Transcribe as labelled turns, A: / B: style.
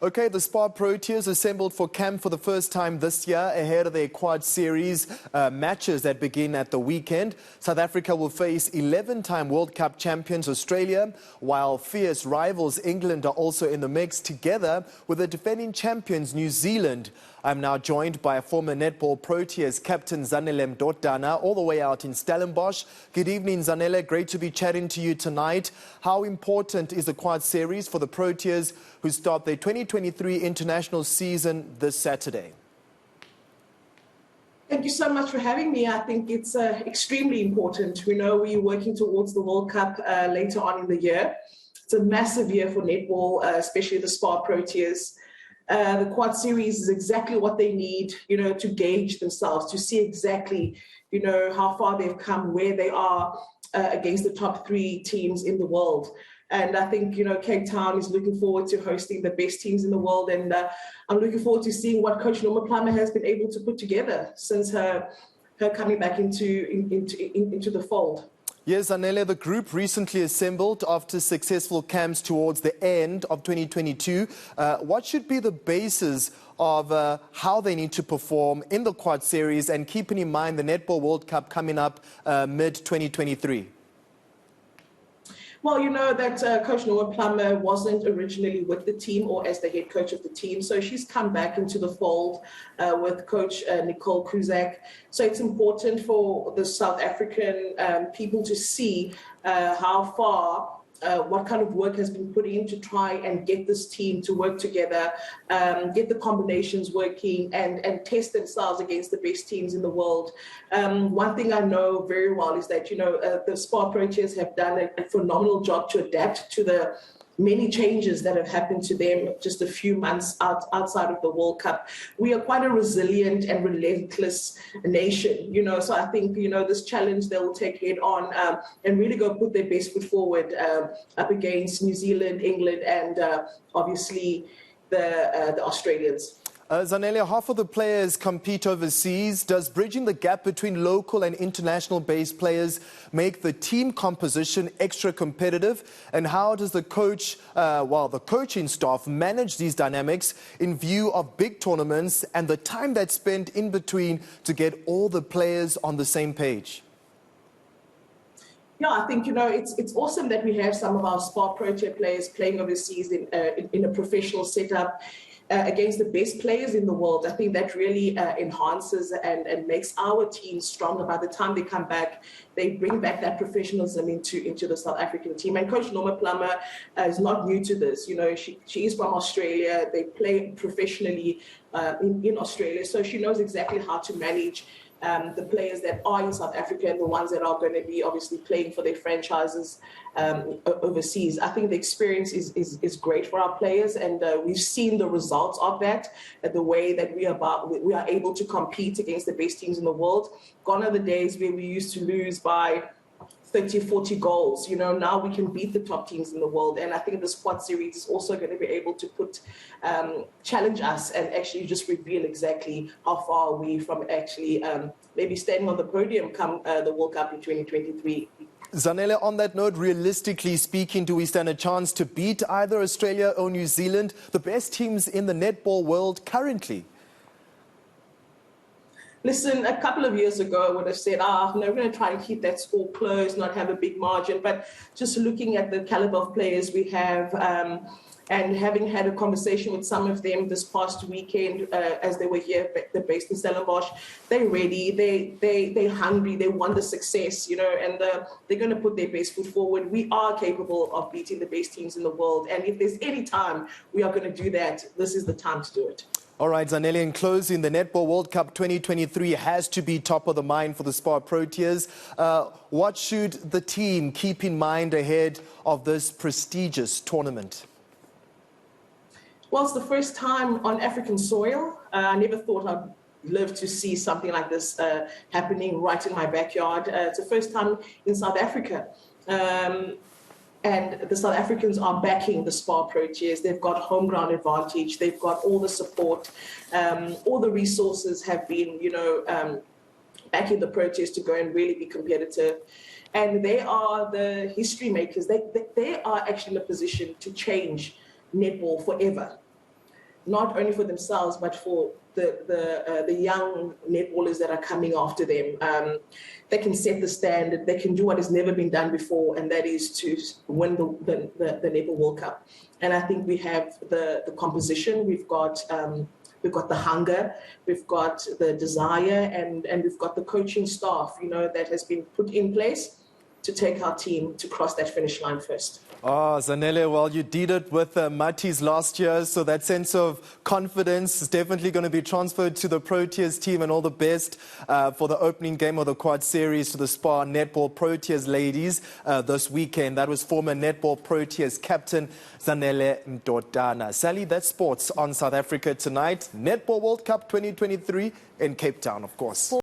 A: Okay, the Spar Proteas assembled for camp for the first time this year ahead of their Quad Series matches that begin at the weekend. South Africa will face 11-time World Cup champions Australia, while fierce rivals England are also in the mix, together with the defending champions New Zealand. I'm now joined by a former Netball Proteas captain Zanele Mdodana, all the way out in Stellenbosch. Good evening, Zanele. Great to be chatting to you tonight. How important is the Quad Series for the Proteas, who start their 2023 international season this Saturday?
B: Thank you so much for having me. I think it's extremely important. We know we're working towards the World Cup later on in the year. It's a massive year for netball, especially the Spar Proteas. The Quad Series is exactly what they need, to gauge themselves, to see exactly, how far they've come, where they are against the top 3 teams in the world. And I think, Cape Town is looking forward to hosting the best teams in the world. And I'm looking forward to seeing what Coach Mdodana has been able to put together since her coming back into the fold.
A: Yes, Zanele, the group recently assembled after successful camps towards the end of 2022. What should be the basis of how they need to perform in the Quad Series, and keeping in mind the Netball World Cup coming up mid-2023?
B: Well, that Coach Mdodana wasn't originally with the team or as the head coach of the team. So she's come back into the fold with Coach Nicole Kuzak. So it's important for the South African people to see how far, what kind of work has been put in to try and get this team to work together, get the combinations working, and test themselves against the best teams in the world. One thing I know very well is that, the Spar Proteas have done a phenomenal job to adapt to the many changes that have happened to them just a few months outside of the World Cup. We are quite a resilient and relentless nation, so I think, this challenge they will take head on and really go put their best foot forward up against New Zealand, England, and obviously the Australians.
A: Zanele, half of the players compete overseas. Does bridging the gap between local and international-based players make the team composition extra competitive? And how does the coaching staff manage these dynamics in view of big tournaments and the time that's spent in between to get all the players on the same page?
B: Yeah, I think, it's awesome that we have some of our Spar Protea players playing overseas in a professional setup against the best players in the world. I think that really enhances and makes our team stronger. By the time they come back, they bring back that professionalism into the South African team. And Coach Mdodana is not new to this. She is from Australia. They play professionally in Australia, so she knows exactly how to manage the players that are in South Africa and the ones that are going to be obviously playing for their franchises overseas. I think the experience is great for our players, and we've seen the results of that, the way that we are able to compete against the best teams in the world. Gone are the days where we used to lose by 30, 40 goals. Now we can beat the top teams in the world. And I think this Quad Series is also going to be able to challenge us and actually just reveal exactly how far we from actually maybe standing on the podium come the World Cup in 2023.
A: Zanele, on that note, realistically speaking, do we stand a chance to beat either Australia or New Zealand, the best teams in the netball world currently?
B: Listen, a couple of years ago, I would have said, no, we're going to try and keep that score close, not have a big margin. But just looking at the caliber of players we have and having had a conversation with some of them this past weekend as they were here, they're based in Stellenbosch, they're ready, they're hungry, they want the success, and they're going to put their best foot forward. We are capable of beating the best teams in the world. And if there's any time we are going to do that, this is the time to do it.
A: All right, Zanele, in closing, the Netball World Cup 2023 has to be top of the mind for the Spar Proteas. What should the team keep in mind ahead of this prestigious tournament?
B: Well, it's the first time on African soil. I never thought I'd live to see something like this happening right in my backyard. It's the first time in South Africa. And the South Africans are backing the Spar Proteas. They've got home ground advantage. They've got all the support. All the resources have been, backing the Proteas to go and really be competitive. And they are the history makers. They are actually in a position to change netball forever. not only for themselves, but for the young netballers that are coming after them. They can set the standard, they can do what has never been done before, and that is to win the Netball World Cup. And I think we have the composition, we've got the hunger, we've got the desire, and we've got the coaching staff, that has been put in place to take our team to cross that finish line first.
A: Oh, Zanele, well, you did it with Matis last year, so that sense of confidence is definitely going to be transferred to the Proteas team, and all the best for the opening game of the Quad Series to the Spar Netball Proteas ladies this weekend. That was former Netball Proteas captain Zanele Mdodana. Sally, that's sports on South Africa tonight. Netball World Cup 2023 in Cape Town, of course.